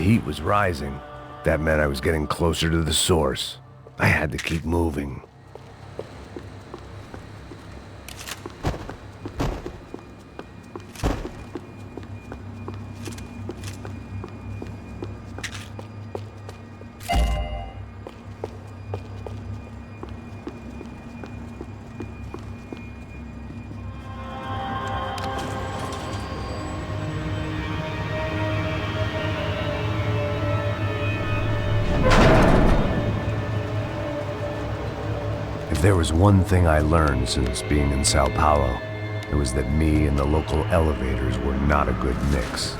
heat was rising. That meant I was getting closer to the source. I had to keep moving. If there was one thing I learned since being in Sao Paulo, it was that me and the local elevators were not a good mix.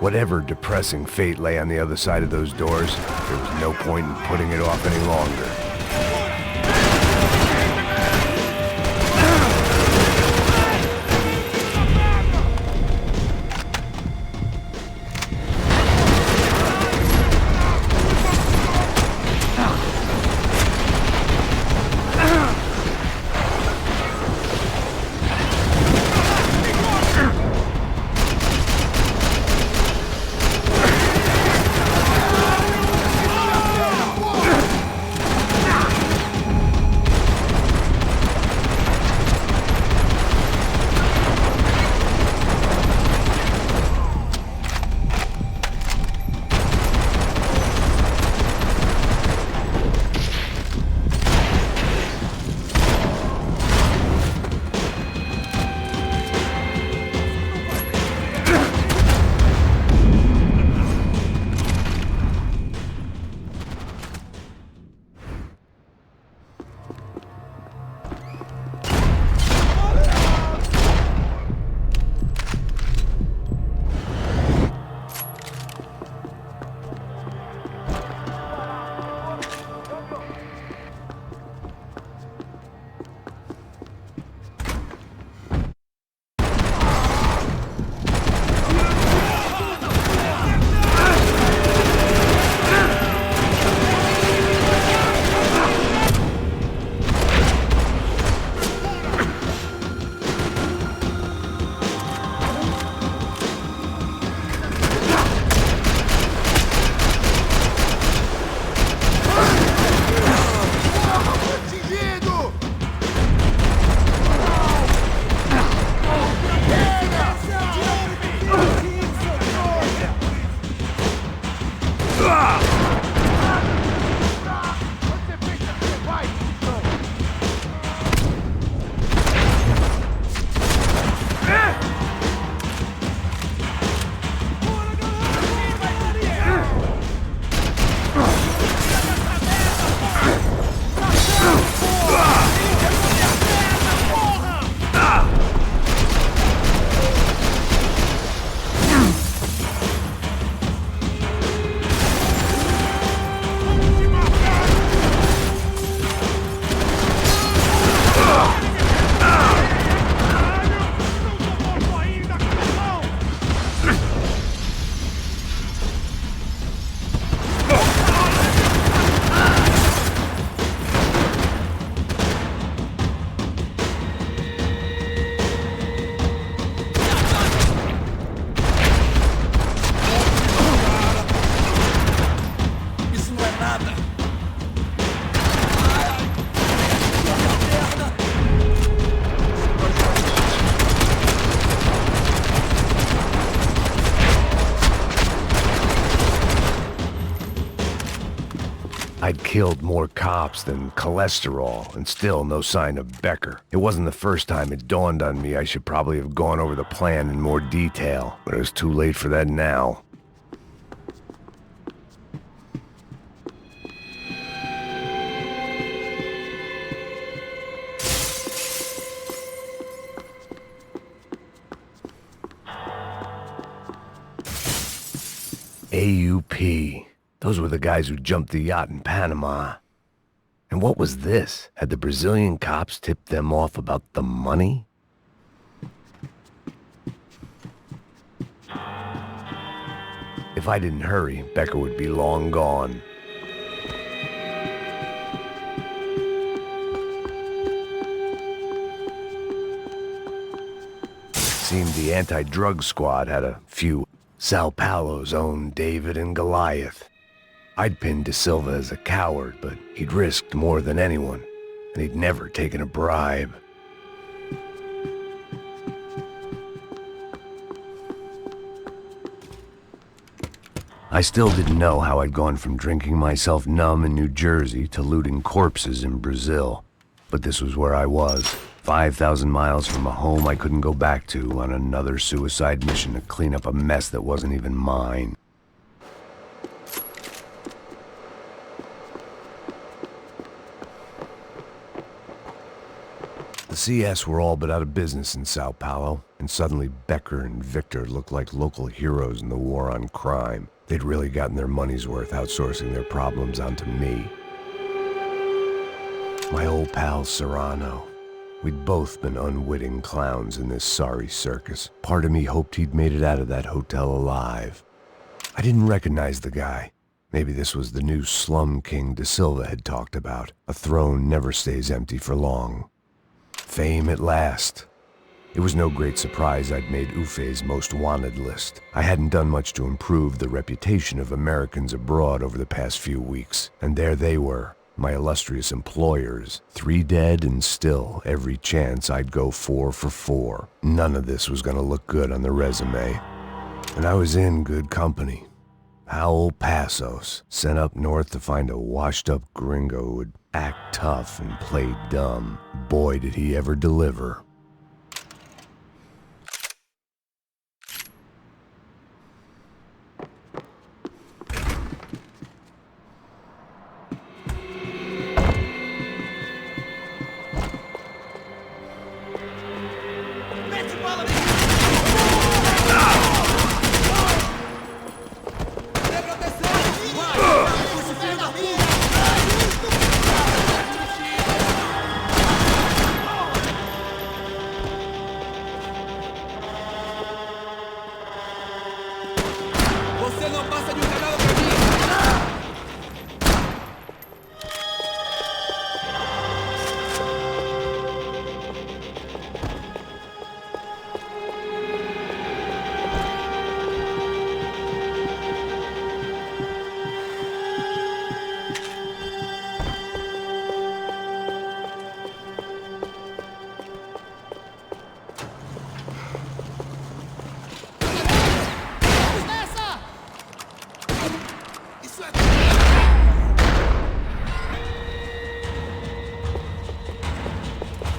Whatever depressing fate lay on the other side of those doors, there was no point in putting it off any longer. I'd killed more cops than cholesterol, and still no sign of Becker. It wasn't the first time it dawned on me I should probably have gone over the plan in more detail, but it was too late for that now. AUP. Those were the guys who jumped the yacht in Panama. And what was this? Had the Brazilian cops tipped them off about the money? If I didn't hurry, Becker would be long gone. Seemed the anti-drug squad had a few. Sao Paulo's own David and Goliath. I'd pinned De Silva as a coward, but he'd risked more than anyone, and he'd never taken a bribe. I still didn't know how I'd gone from drinking myself numb in New Jersey to looting corpses in Brazil, but this was where I was. 5,000 miles from a home I couldn't go back to on another suicide mission to clean up a mess that wasn't even mine. The CS were all but out of business in Sao Paulo, and suddenly Becker and Victor looked like local heroes in the war on crime. They'd really gotten their money's worth outsourcing their problems onto me. My old pal Serrano. We'd both been unwitting clowns in this sorry circus. Part of me hoped he'd made it out of that hotel alive. I didn't recognize the guy. Maybe this was the new slum king De Silva had talked about. A throne never stays empty for long. Fame at last. It was no great surprise I'd made Ufe's most wanted list. I hadn't done much to improve the reputation of Americans abroad over the past few weeks, and there they were. My illustrious employers, 3 dead and still every chance I'd go 4 for 4. None of this was gonna look good on the resume. And I was in good company. Howell Passos, sent up north to find a washed-up gringo who would act tough and play dumb. Boy, did he ever deliver.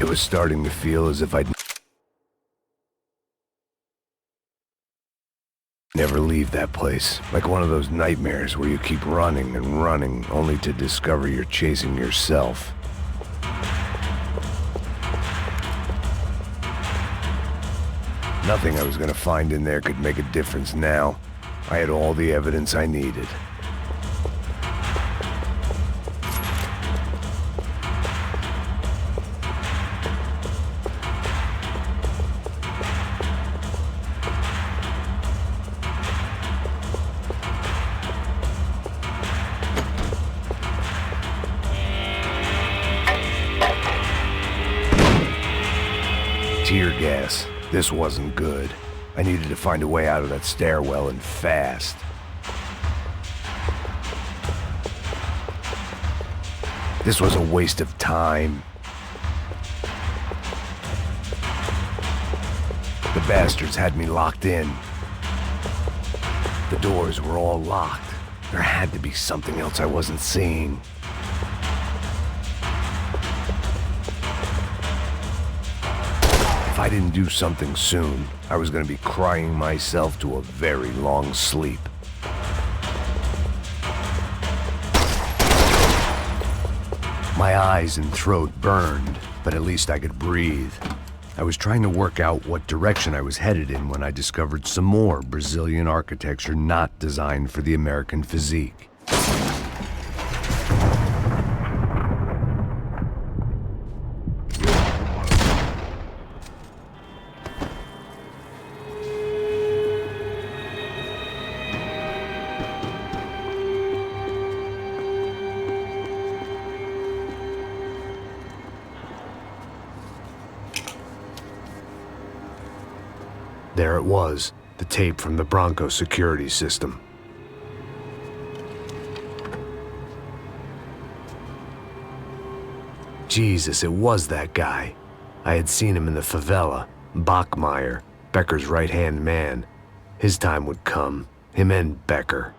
It was starting to feel as if I'd never leave that place. Like one of those nightmares where you keep running and running only to discover you're chasing yourself. Nothing I was gonna find in there could make a difference now. I had all the evidence I needed. Tear gas. This wasn't good. I needed to find a way out of that stairwell and fast. This was a waste of time. The bastards had me locked in. The doors were all locked. There had to be something else I wasn't seeing. If I didn't do something soon, I was going to be crying myself to a very long sleep. My eyes and throat burned, but at least I could breathe. I was trying to work out what direction I was headed in when I discovered some more Brazilian architecture not designed for the American physique. There it was, the tape from the Bronco security system. Jesus, it was that guy. I had seen him in the favela, Bachmeyer, Becker's right-hand man. His time would come, him and Becker.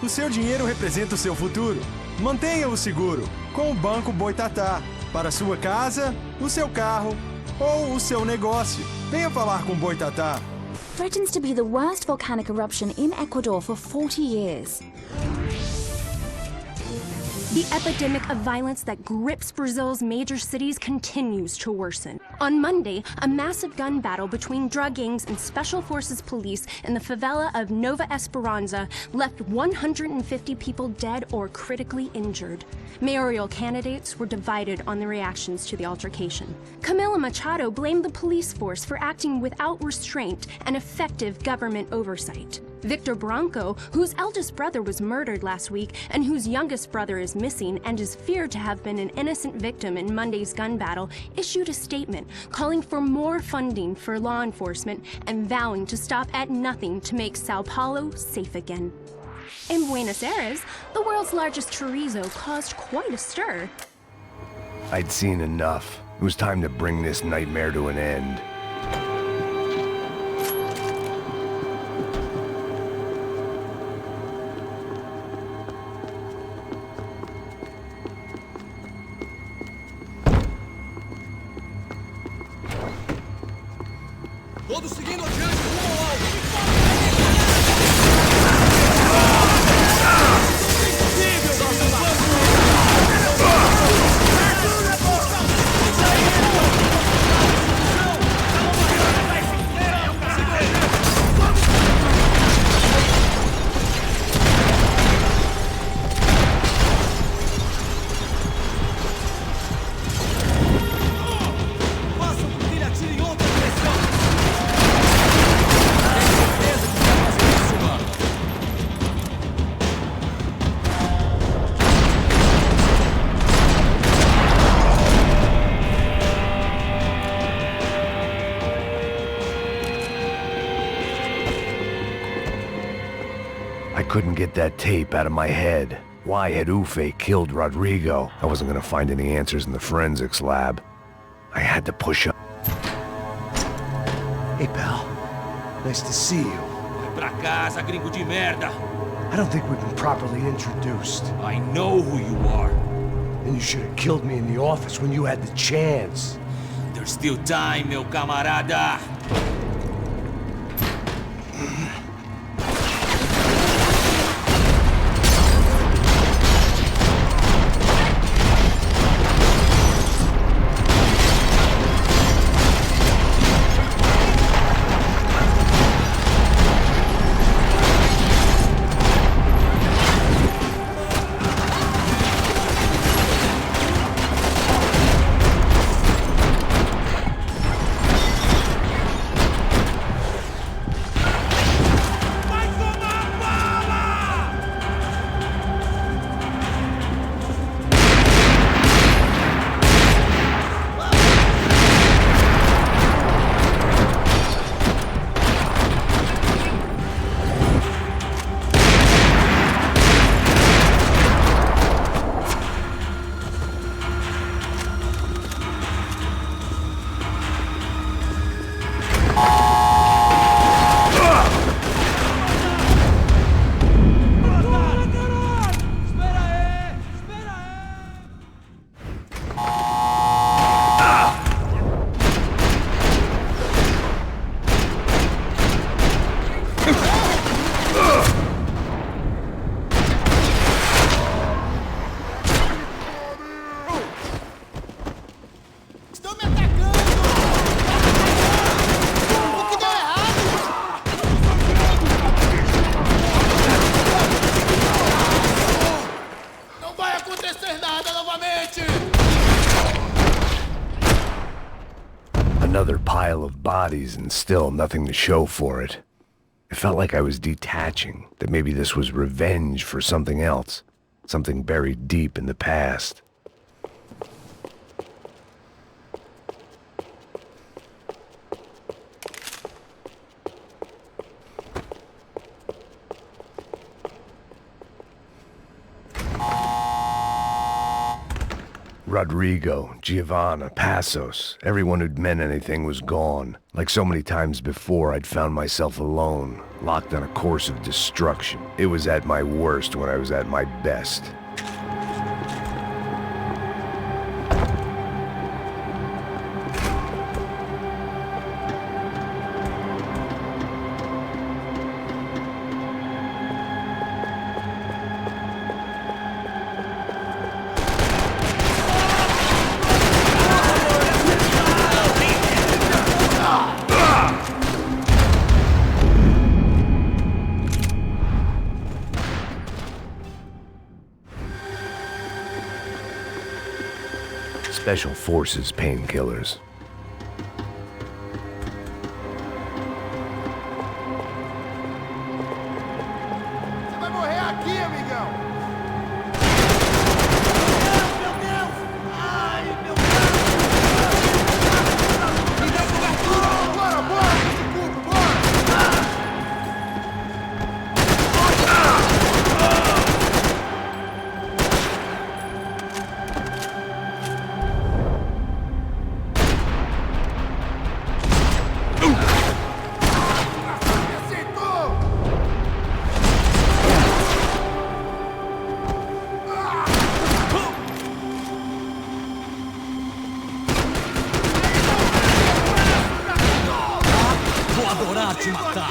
O seu dinheiro representa o seu futuro. Mantenha-o seguro com o Banco Boitatá. Para sua casa, o seu carro ou o seu negócio. Venha falar com Boitatá. Threatens to be the worst volcanic eruption in Ecuador for 40 years. The epidemic of violence that grips Brazil's major cities continues to worsen. On Monday, a massive gun battle between drug gangs and special forces police in the favela of Nova Esperanza left 150 people dead or critically injured. Mayoral candidates were divided on the reactions to the altercation. Camila Machado blamed the police force for acting without restraint and effective government oversight. Victor Branco, whose eldest brother was murdered last week and whose youngest brother is missing and is feared to have been an innocent victim in Monday's gun battle, issued a statement calling for more funding for law enforcement and vowing to stop at nothing to make Sao Paulo safe again. In Buenos Aires, the world's largest chorizo caused quite a stir. I'd seen enough. It was time to bring this nightmare to an end. Todos seguindo adiante rumo ao alvo. Façam com que ele atire em outra direção. I couldn't get that tape out of my head. Why had Ufe killed Rodrigo? I wasn't gonna find any answers in the forensics lab. I had to push up. Hey, pal. Nice to see you. Vai pra casa, gringo de merda. I don't think we've been properly introduced. I know who you are. And you should have killed me in the office when you had the chance. There's still time, meu camarada. pile of bodies and still nothing to show for it. It felt like I was detaching, that maybe this was revenge for something else, something buried deep in the past. Rodrigo, Giovanna, Passos, everyone who'd meant anything was gone. Like so many times before, I'd found myself alone, locked on a course of destruction. It was at my worst when I was at my best. Special Forces painkillers. Você vai morrer aqui, amigão! Meu Deus! Ai, meu Deus! Me dá cobertura! Bora, bora! Desculpa, bora! Vou adorar te matar!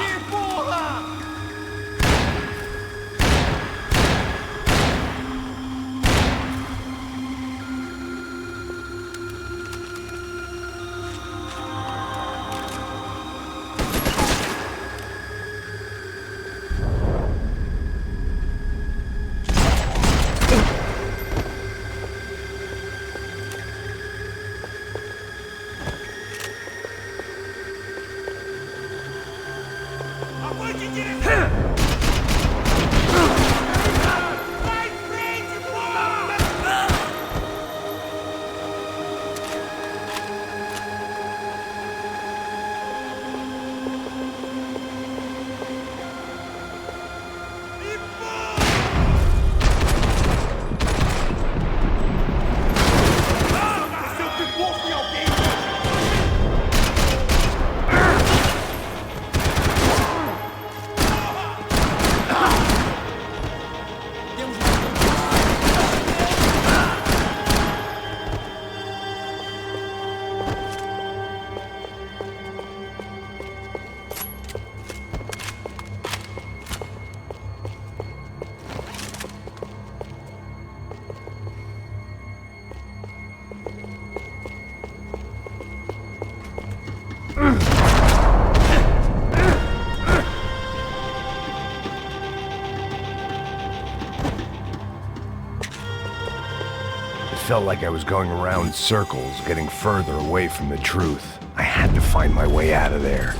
It felt like I was going around circles, getting further away from the truth. I had to find my way out of there.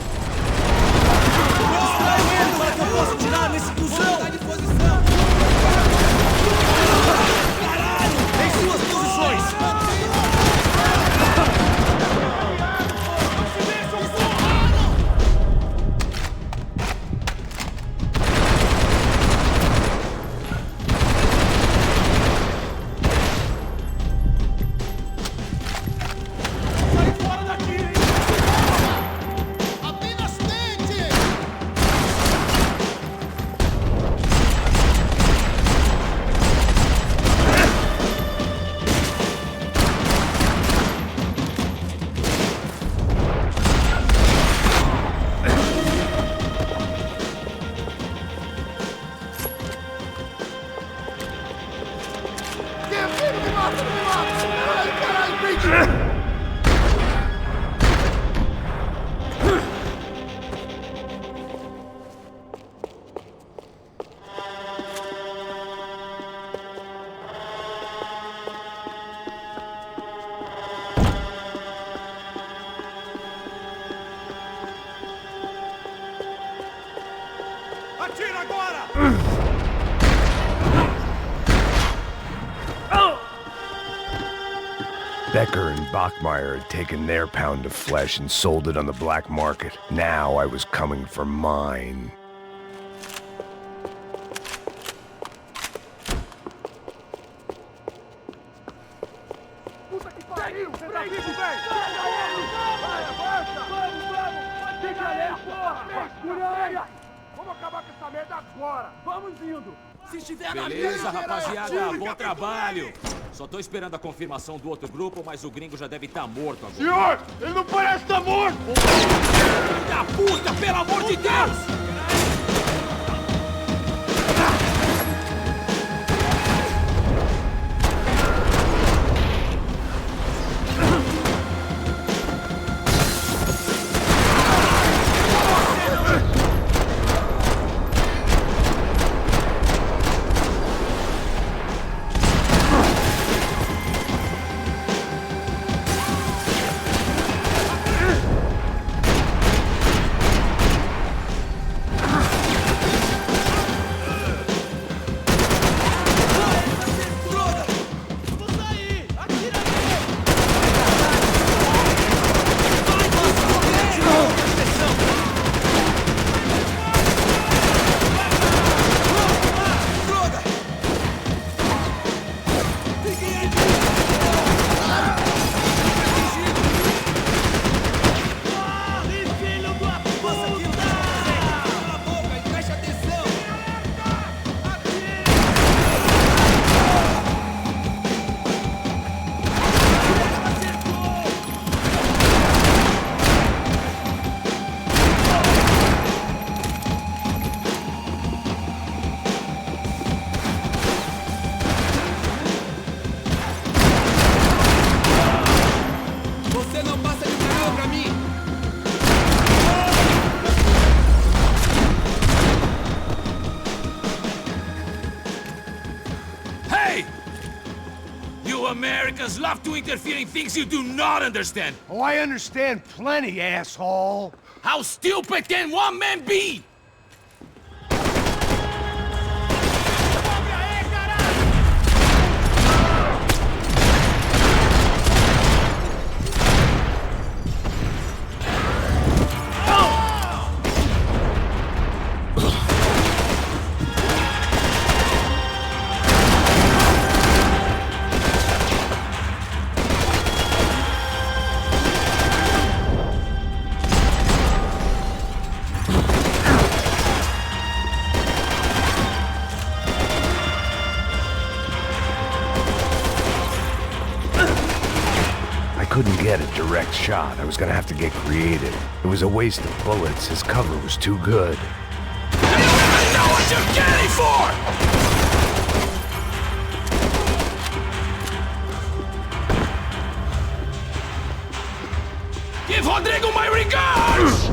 Posso tirar nesse cuzão? Caralho! Em suas posições! Becker and Bachmeyer had taken their pound of flesh and sold it on the black market. Now I was coming for mine. Puta que pariu! Você tá vivo, velho? Vai, avança! Vamos! Fica aí, porra! Segura! Vamos acabar com essa merda agora! Vamos indo! Se estiver na Beleza, rapaziada. Bom trabalho. Só tô esperando a confirmação do outro grupo, mas o gringo já deve estar morto agora. Senhor! Ele não parece estar morto! Filho da puta, pelo amor de Deus! Americans love to interfere in things you do not understand. Oh, I understand plenty, asshole. How stupid can one man be? Couldn't get a direct shot. I was gonna have to get creative. It was a waste of bullets. His cover was too good. You don't even know what you're getting for! Give Rodrigo my regards!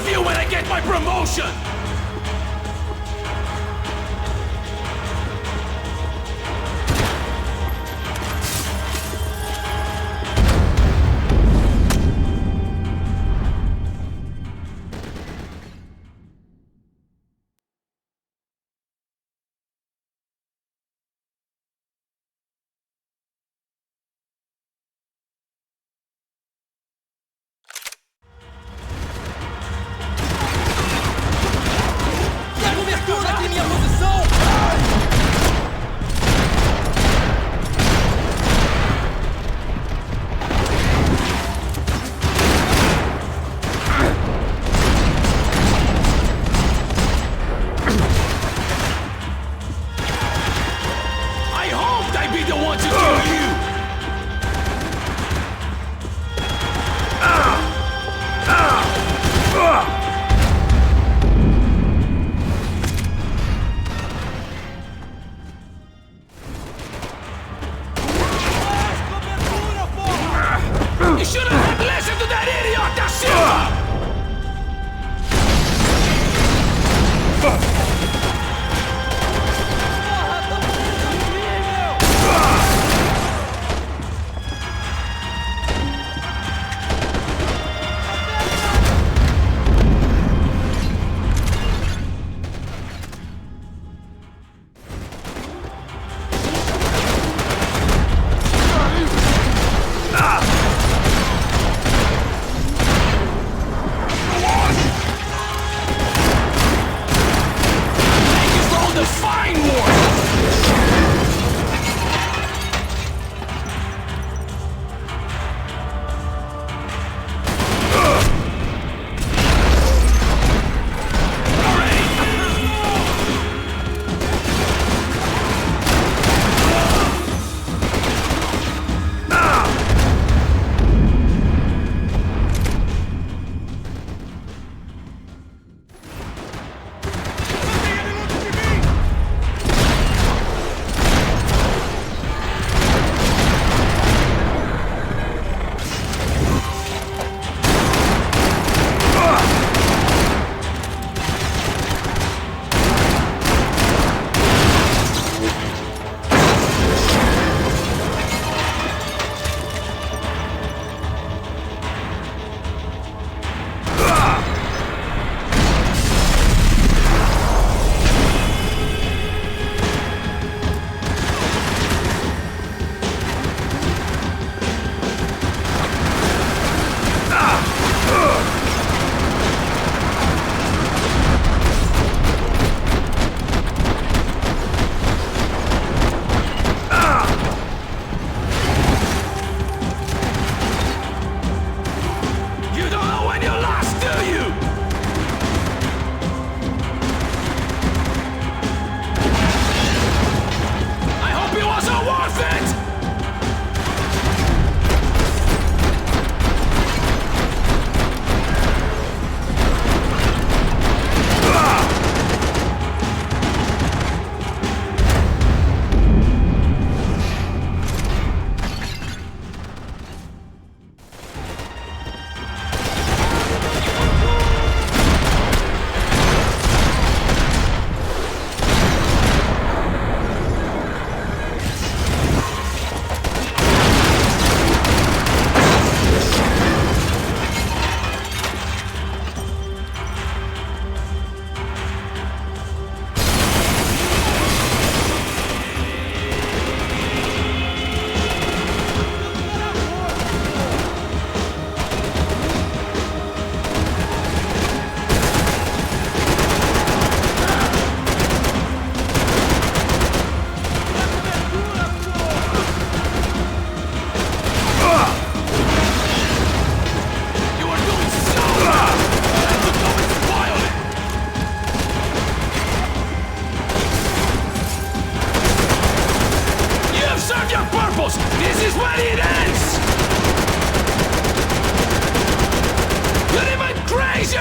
When I get my promotion!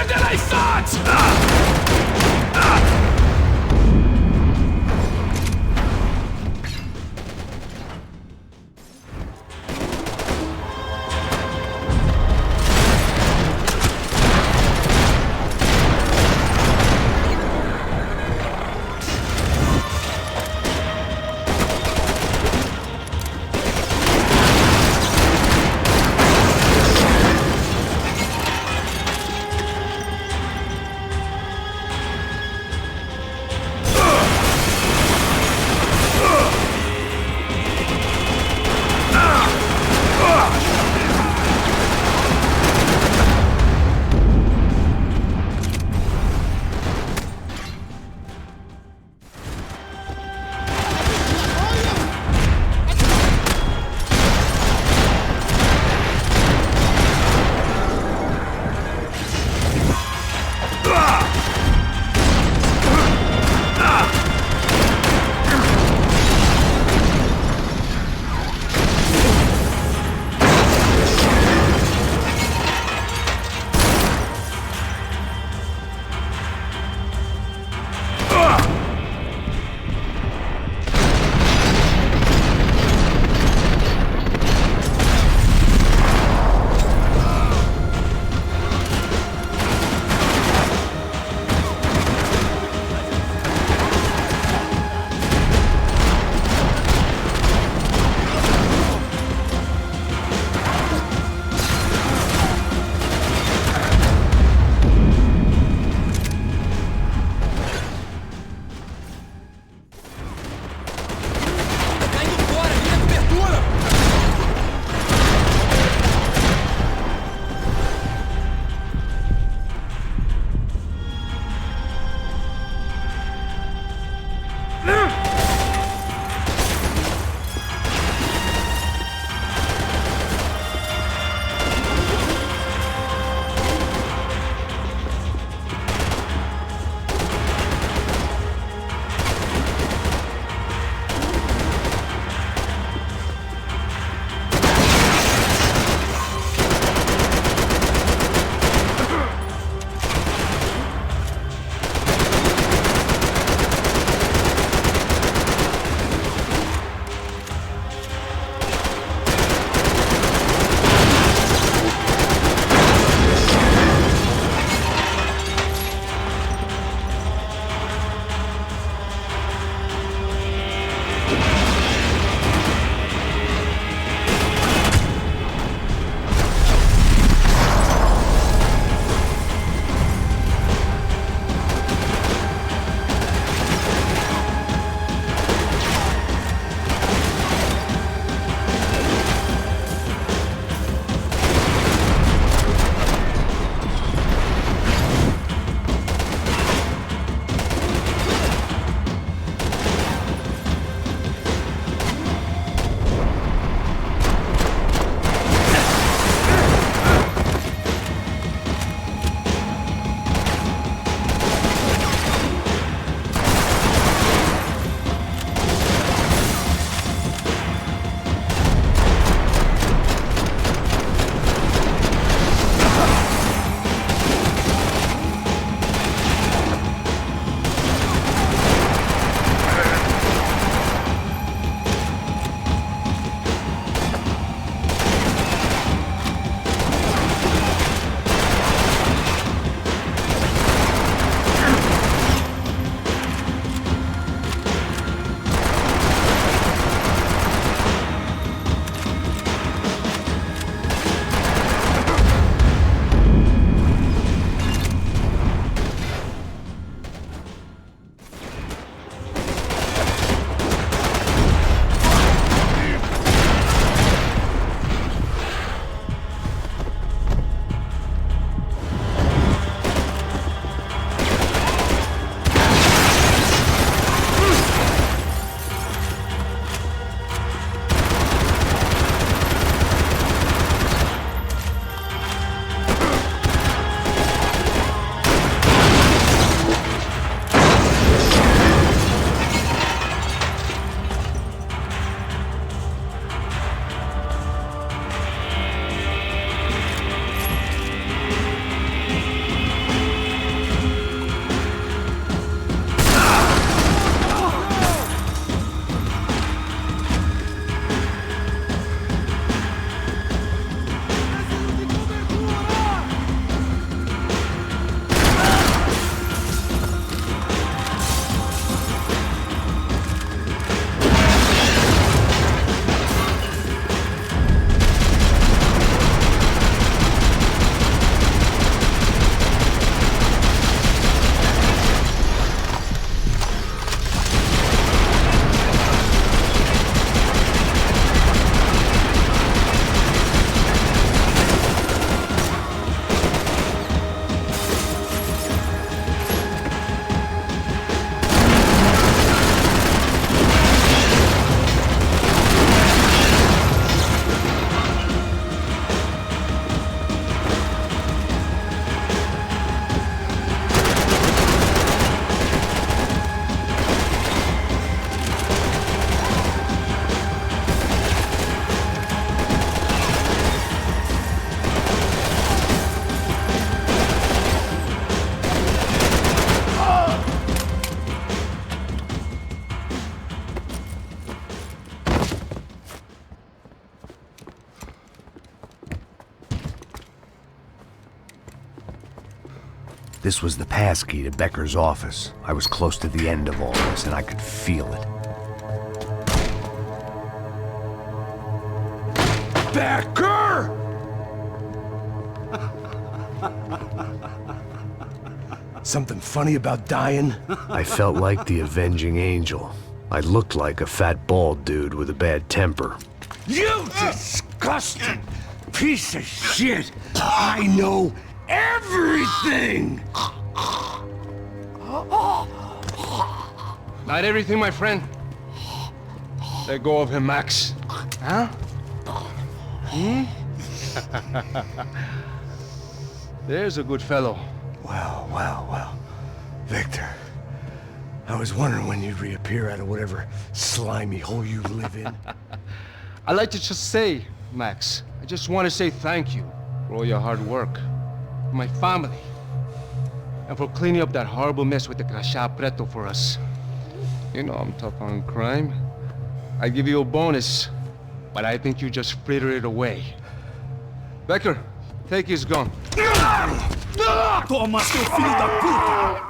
than I thought! This was the passkey to Becker's office. I was close to the end of all this, and I could feel it. Becker! Something funny about dying? I felt like the avenging angel. I looked like a fat bald dude with a bad temper. You disgusting piece of shit! I know everything! Not everything, my friend. Let go of him, Max. Huh? There's a good fellow. Well. Victor, I was wondering when you'd reappear out of whatever slimy hole you live in. I'd like to just say, Max, I just want to say thank you for all your hard work, for my family, and for cleaning up that horrible mess with the Crachá Preto for us. You know I'm tough on crime. I give you a bonus, but I think you just frittered it away. Becker, take his gun. Toma, seu filho da puta!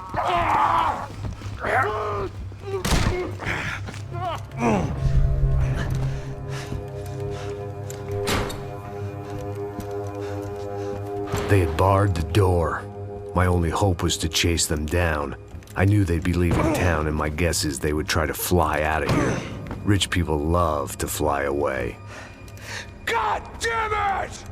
They had barred the door. My only hope was to chase them down. I knew they'd be leaving town, and my guess is they would try to fly out of here. Rich people love to fly away. God damn it!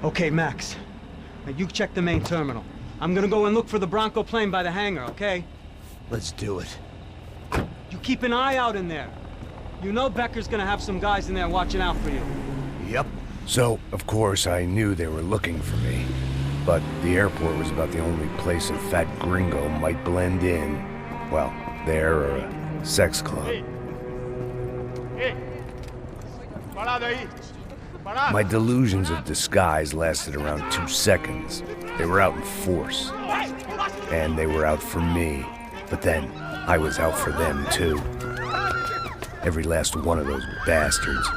Okay, Max. Now you check the main terminal. I'm gonna go and look for the Bronco plane by the hangar, okay? Let's do it. You keep an eye out in there. You know Becker's gonna have some guys in there watching out for you. Yep. So, of course, I knew they were looking for me. But the airport was about the only place a fat gringo might blend in. Well, there or a sex club. My delusions of disguise lasted around 2 seconds. They were out in force. And they were out for me. But then, I was out for them too. Every last one of those bastards.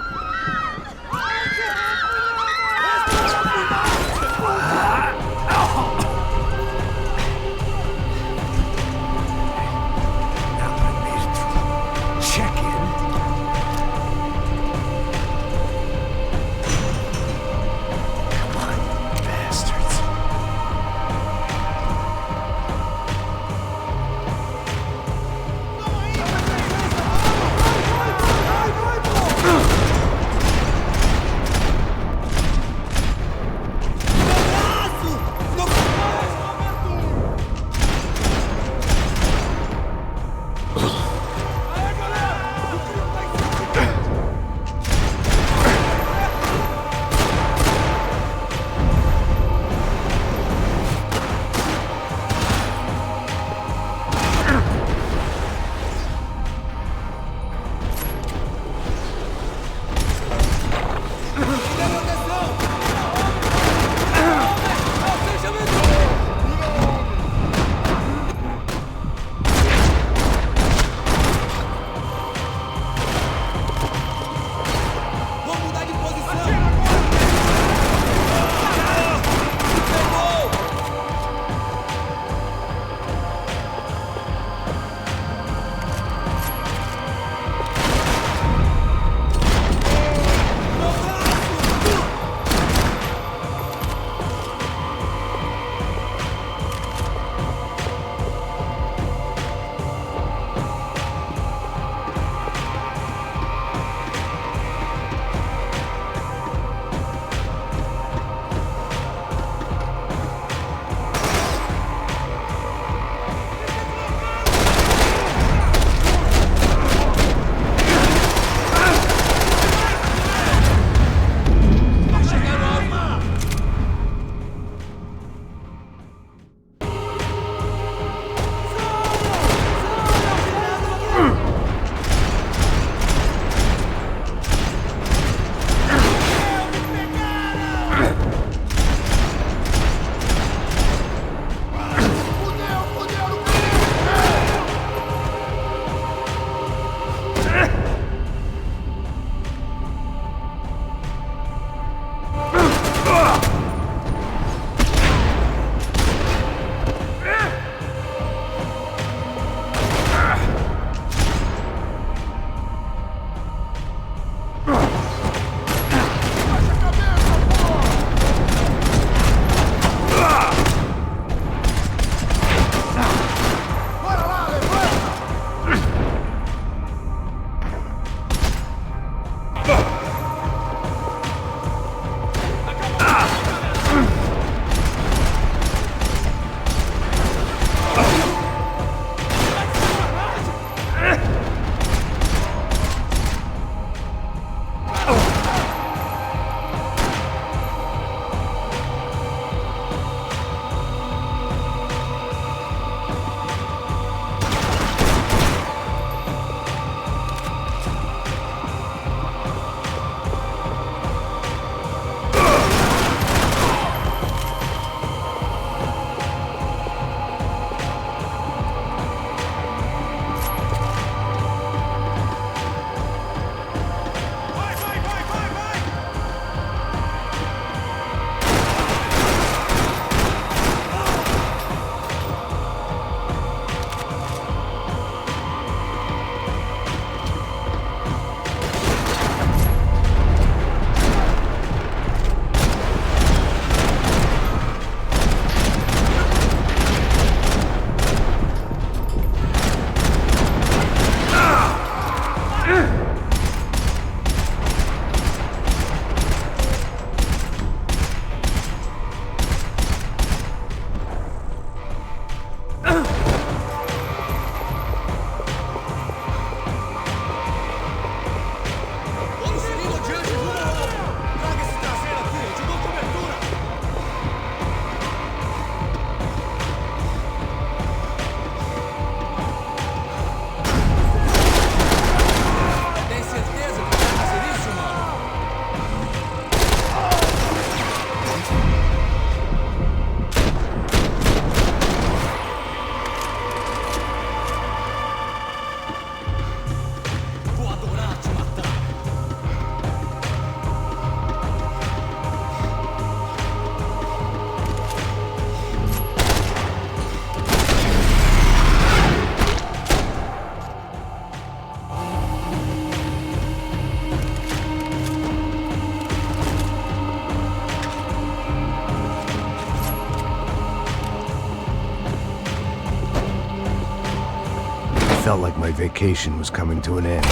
felt like my vacation was coming to an end.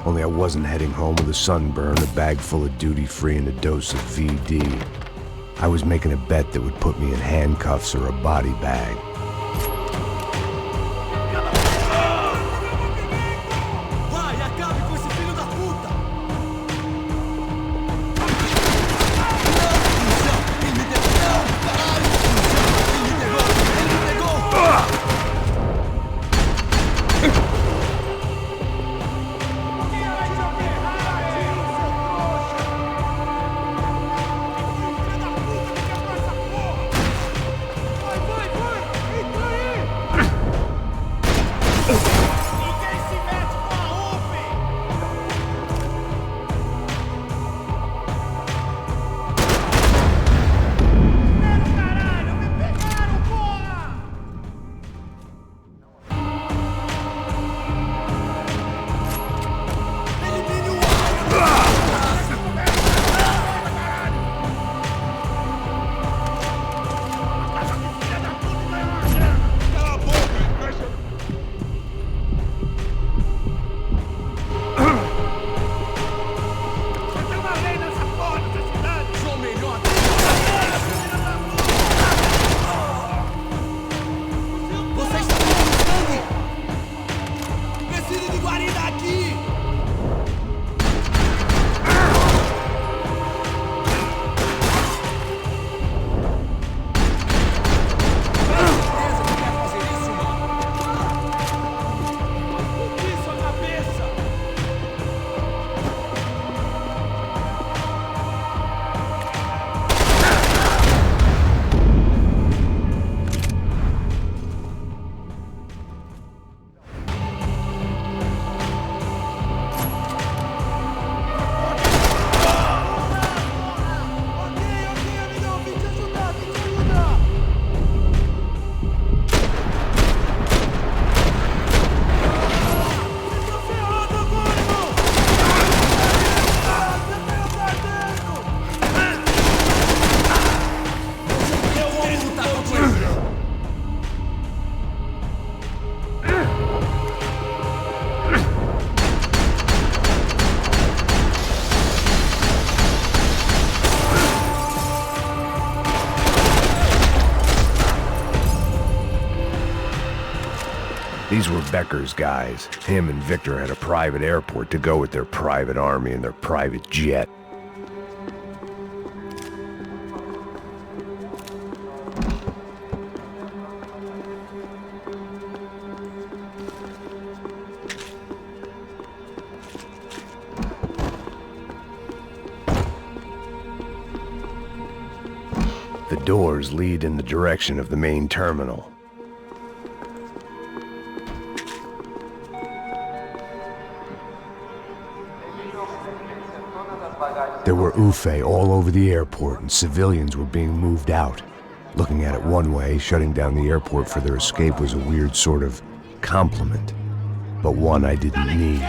Only I wasn't heading home with a sunburn, a bag full of duty-free, and a dose of VD. I was making a bet that would put me in handcuffs or a body bag. Vai, acabe com esse filho da puta! Ele me pegou! Caralho! Ele me pegou! Ele me pegou! These were Becker's guys. Him and Victor had a private airport to go with their private army and their private jet. The doors lead in the direction of the main terminal. There were UFE all over the airport, and civilians were being moved out. Looking at it one way, shutting down the airport for their escape was a weird sort of compliment, but one I didn't need.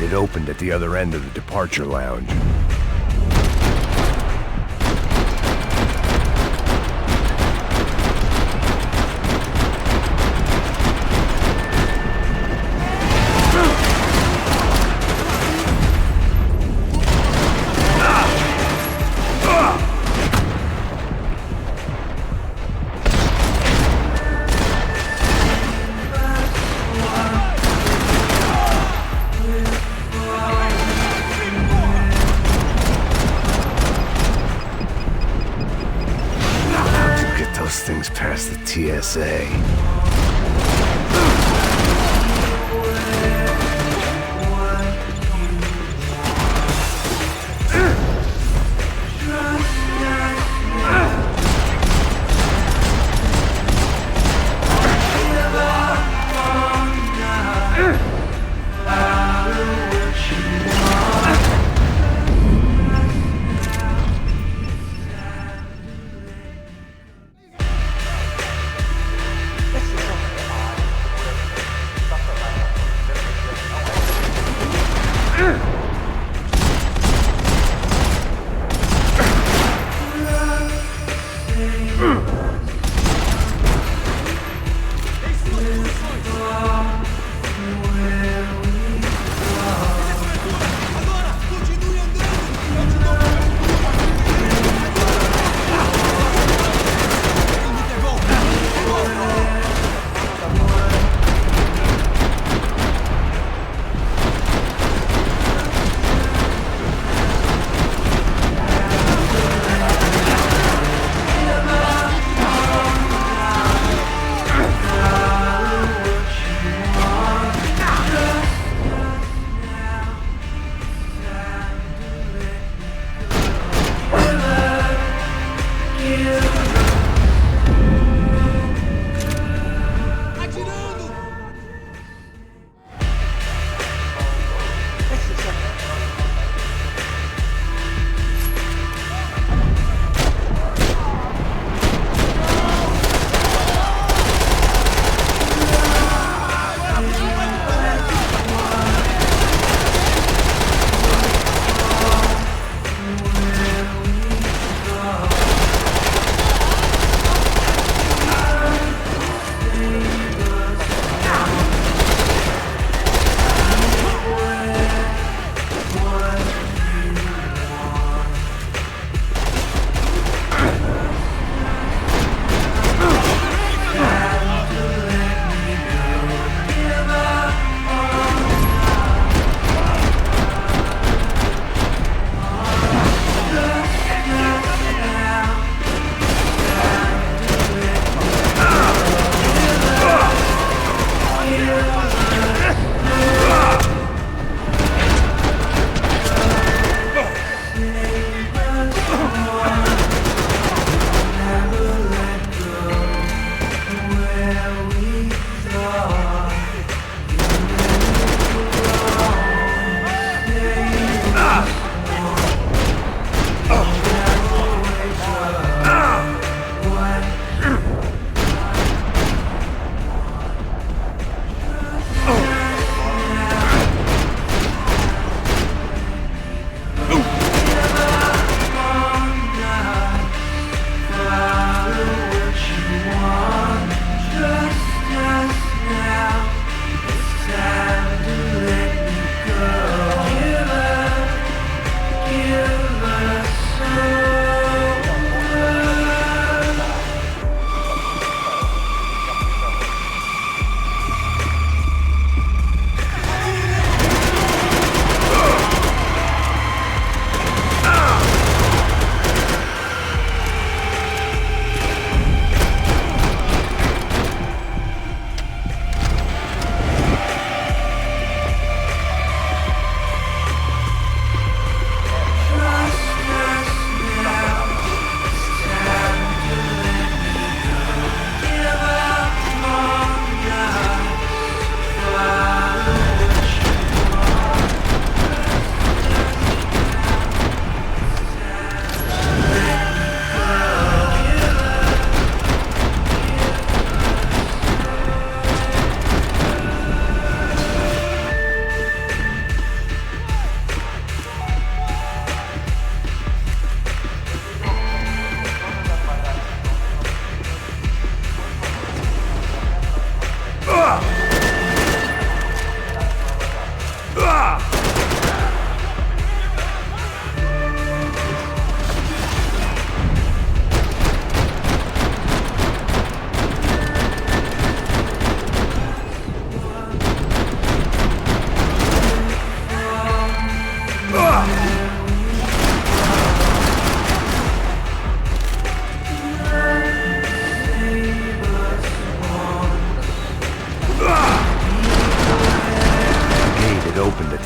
it opened at the other end of the departure lounge. Things past the TSA.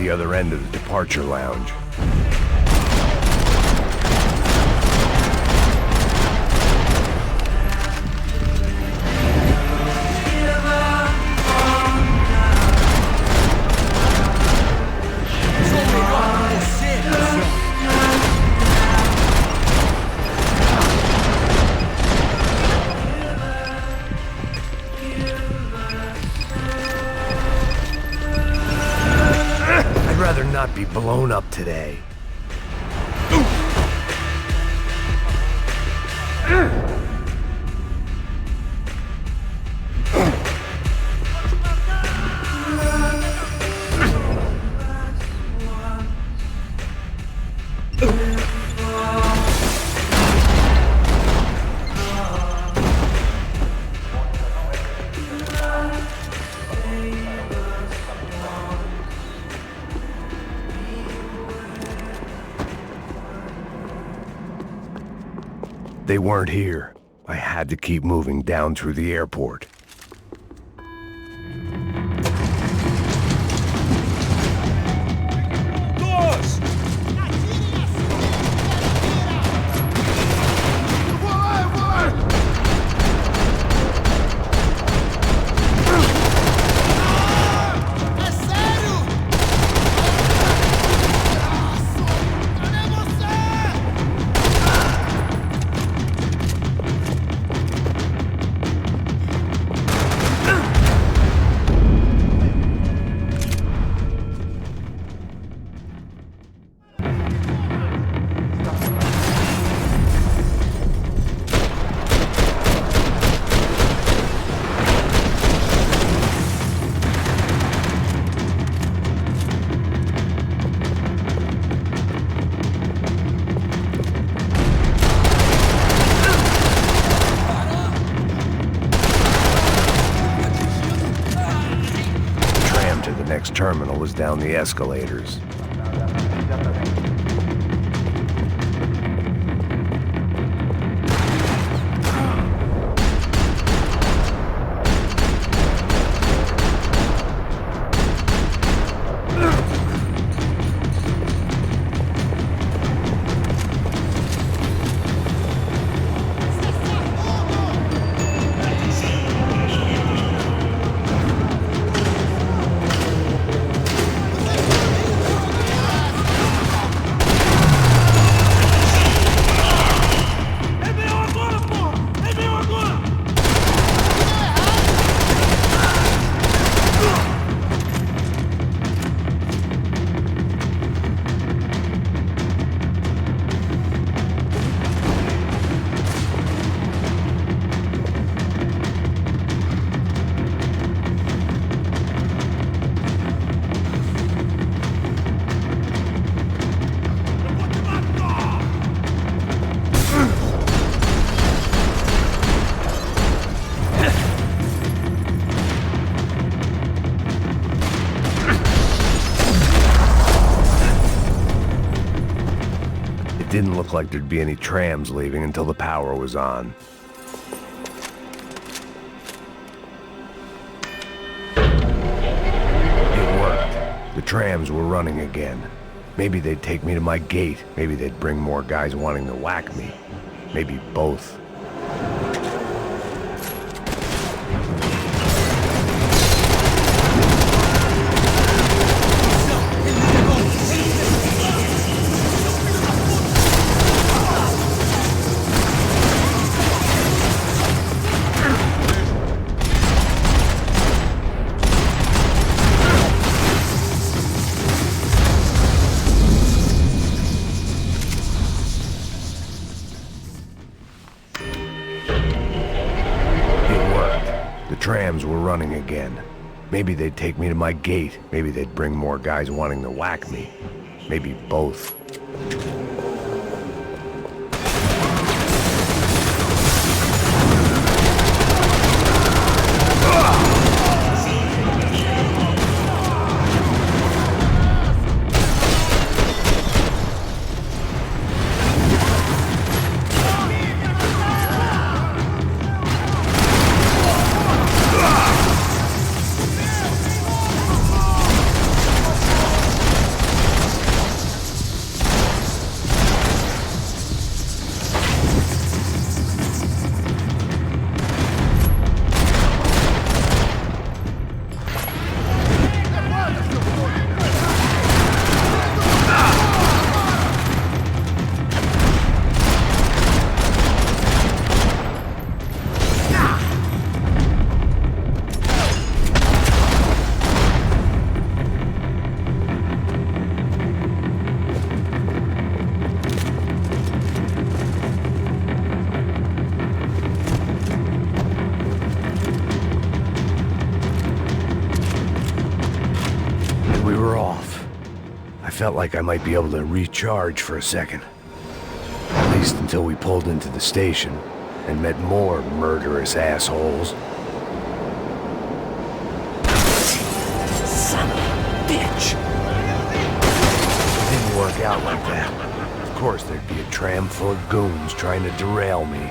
the other end of the departure lounge. I'd rather not be blown up today. They weren't here. I had to keep moving down through the airport. Next terminal was down the escalators. Didn't look like there'd be any trams leaving until the power was on. It worked. The trams were running again. Maybe they'd take me to my gate. Maybe they'd bring more guys wanting to whack me. Maybe both. Trams were running again. Maybe they'd take me to my gate. Maybe they'd bring more guys wanting to whack me. Maybe both. we were off, I felt like I might be able to recharge for a second. At least until we pulled into the station and met more murderous assholes. Son of a bitch! It didn't work out like that. Of course there'd be a tram full of goons trying to derail me.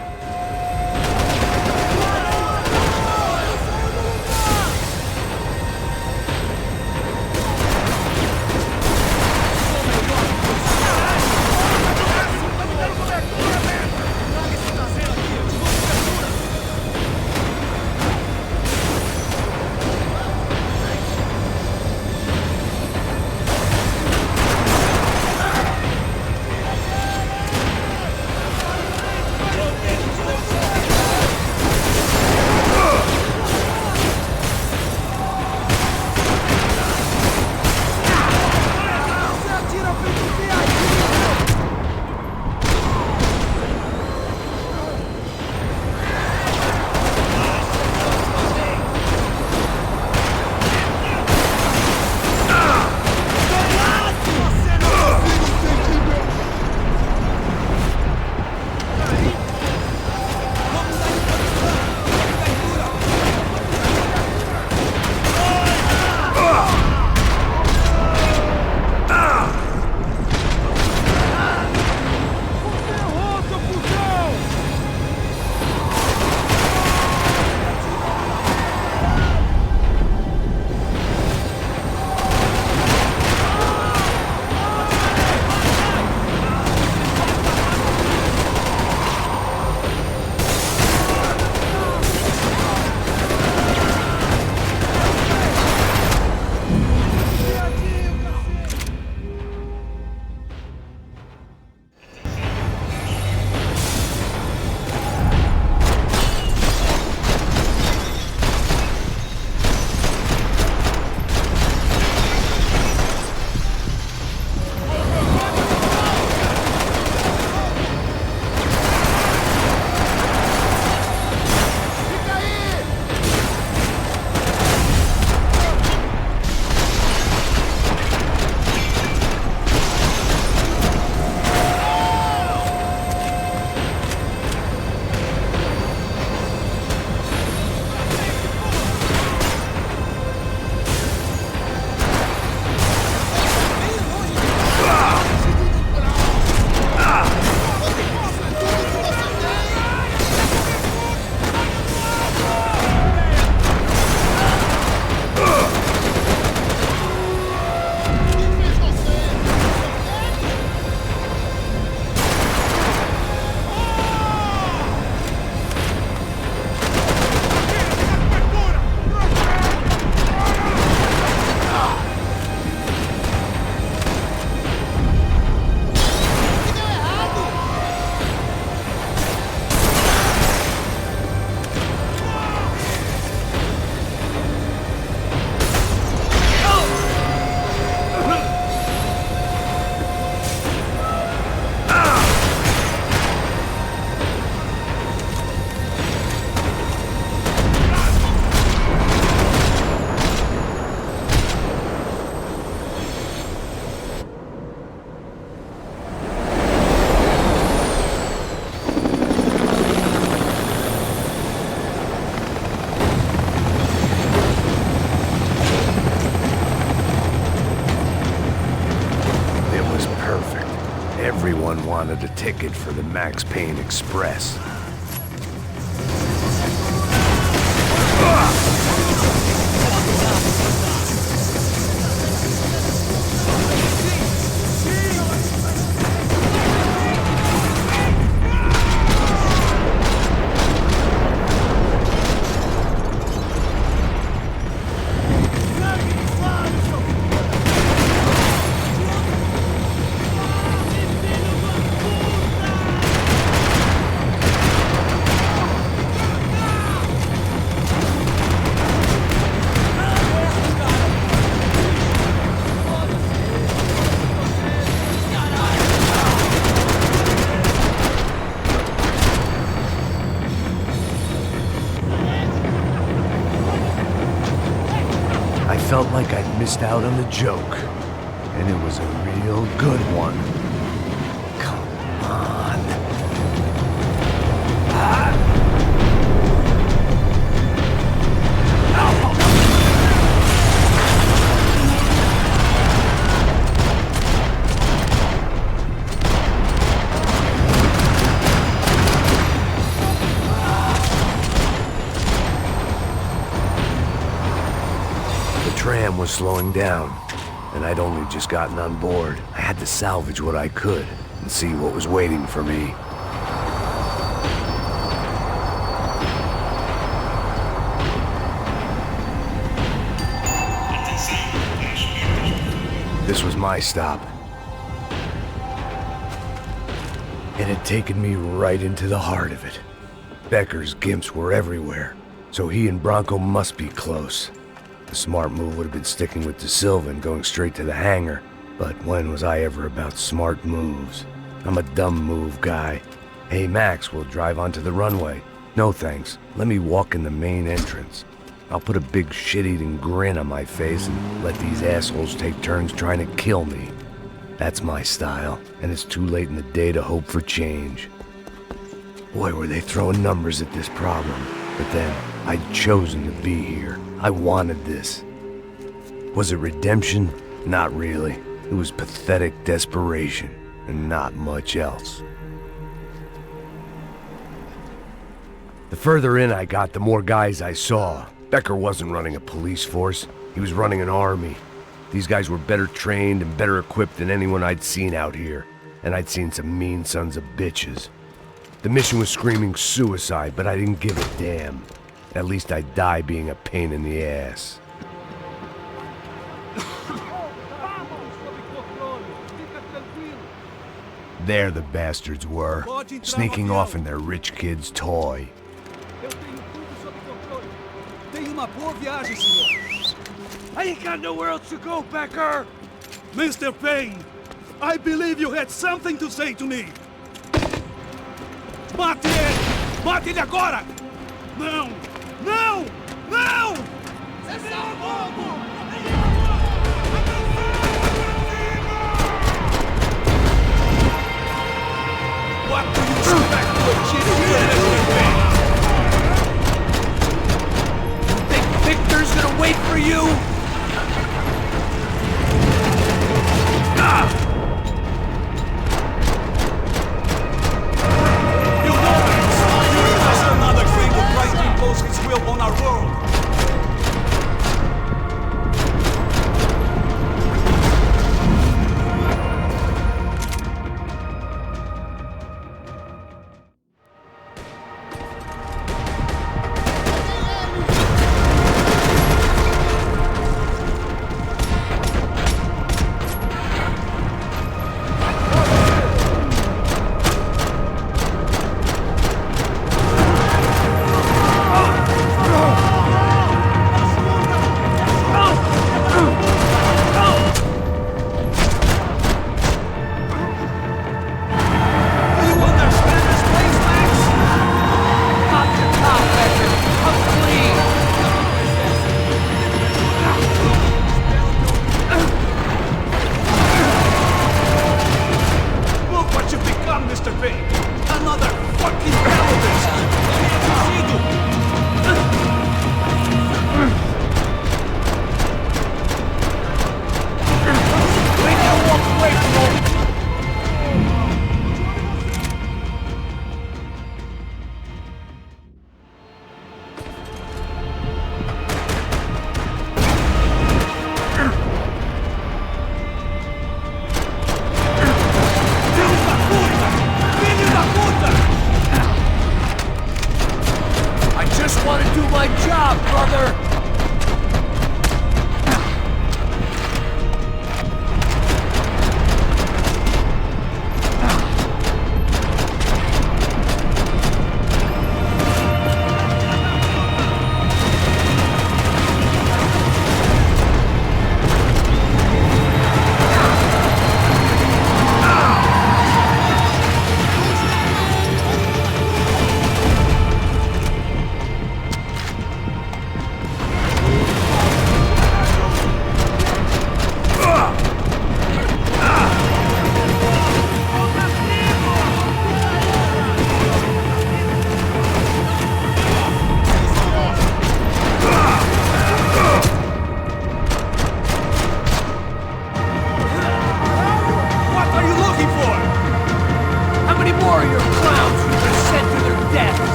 Everyone wanted a ticket for the Max Payne Express. felt like I'd missed out on the joke. And it was a real good one. Come on. The tram was slowing down, and I'd only just gotten on board. I had to salvage what I could and see what was waiting for me. This was my stop. It had taken me right into the heart of it. Becker's gimps were everywhere, so he and Bronco must be close. The smart move would have been sticking with De Silva and going straight to the hangar, but when was I ever about smart moves? I'm a dumb move guy. Hey Max, we'll drive onto the runway. No thanks, let me walk in the main entrance. I'll put a big shit-eating grin on my face and let these assholes take turns trying to kill me. That's my style, and it's too late in the day to hope for change. Boy, were they throwing numbers at this problem. But then, I'd chosen to be here. I wanted this. Was it redemption? Not really. It was pathetic desperation, and not much else. The further in I got, the more guys I saw. Becker wasn't running a police force. He was running an army. These guys were better trained and better equipped than anyone I'd seen out here. And I'd seen some mean sons of bitches. The mission was screaming suicide, but I didn't give a damn. At least I'd die being a pain in the ass. There the bastards were, sneaking off in their rich kid's toy. I ain't got nowhere else to go, Becker! Mr. Payne, I believe you had something to say to me! Mate ele! Mate ele agora! Não! Não! Não! Cessar fogo! What do you expect to achieve with this thing? You think Victor's gonna wait for you? Ah! You know it! You're just another gringo trying to impose his will on our world!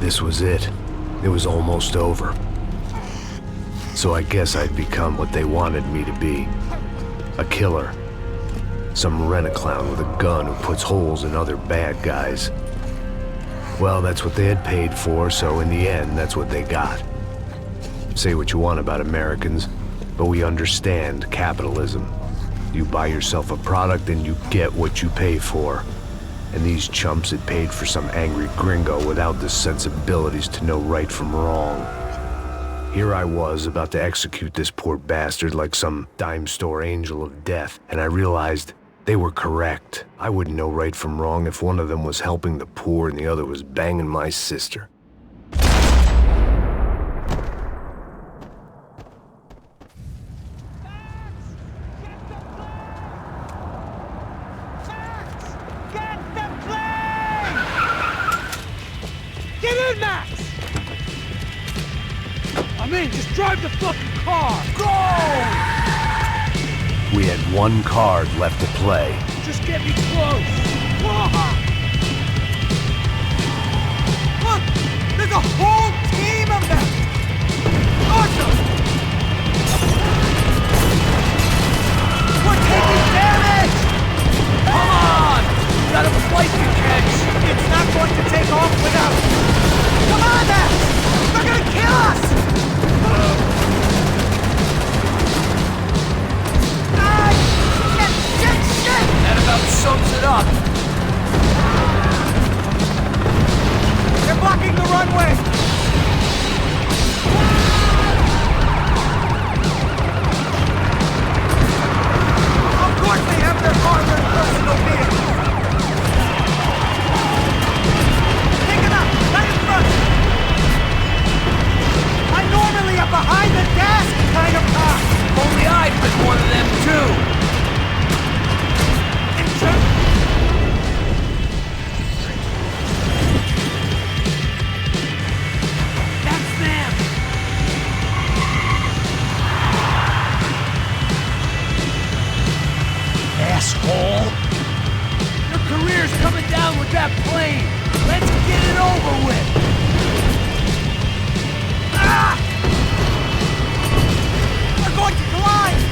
This was it. It was almost over. So I guess I'd become what they wanted me to be. A killer. Some rent-a-clown with a gun who puts holes in other bad guys. Well, that's what they had paid for, so in the end, that's what they got. Say what you want about Americans, but we understand capitalism. You buy yourself a product and you get what you pay for. And these chumps had paid for some angry gringo without the sensibilities to know right from wrong. Here I was about to execute this poor bastard like some dime store angel of death, and I realized they were correct. I wouldn't know right from wrong if one of them was helping the poor and the other was banging my sister. Get in, Max! I'm in, just drive the fucking car! Go! We had one card left to play. Just get me close! Whoa. Look! There's a whole team of them! Awesome! We're taking damage! Come on! You got a flight to catch! It's not going to take off without... Come on, Max! They're gonna kill us! That about sums it up. They're blocking the runway. Of course they have their armored personal vehicles. Take it up, right in front. I'm normally a behind the desk kind of cop. Only I've been one of them too. Asshole! Your career's coming down with that plane! Let's get it over with! Ah! We're going to collide!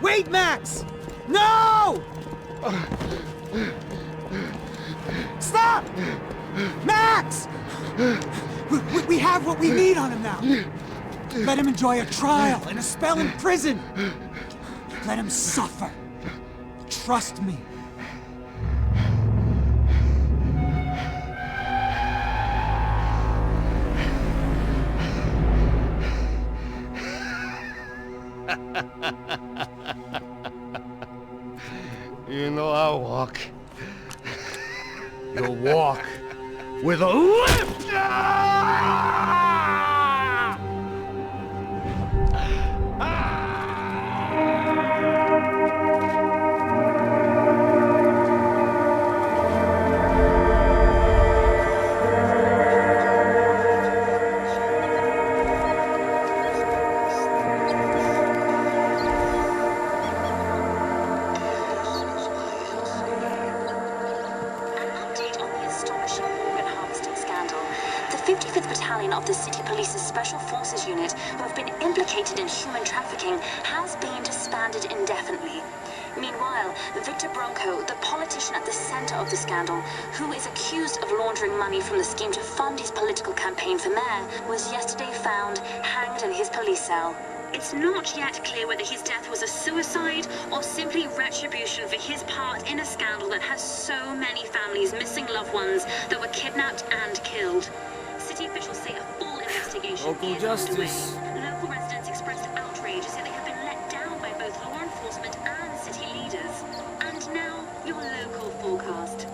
Wait, Max! No! Stop! Max! We have what we need on him now. Let him enjoy a trial and a spell in prison. Let him suffer. Trust me. You know I'll walk. You'll walk with a lift! The 55th Battalion of the City Police's Special Forces Unit, who have been implicated in human trafficking, has been disbanded indefinitely. Meanwhile, Victor Bronco, the politician at the center of the scandal, who is accused of laundering money from the scheme to fund his political campaign for mayor, was yesterday found hanged in his police cell. It's not yet clear whether his death was a suicide or simply retribution for his part in a scandal that has so many families missing loved ones that were kidnapped and killed. City officials say a full investigation is underway. Local residents expressed outrage, say they have been let down by both law enforcement and city leaders. And now, your local forecast.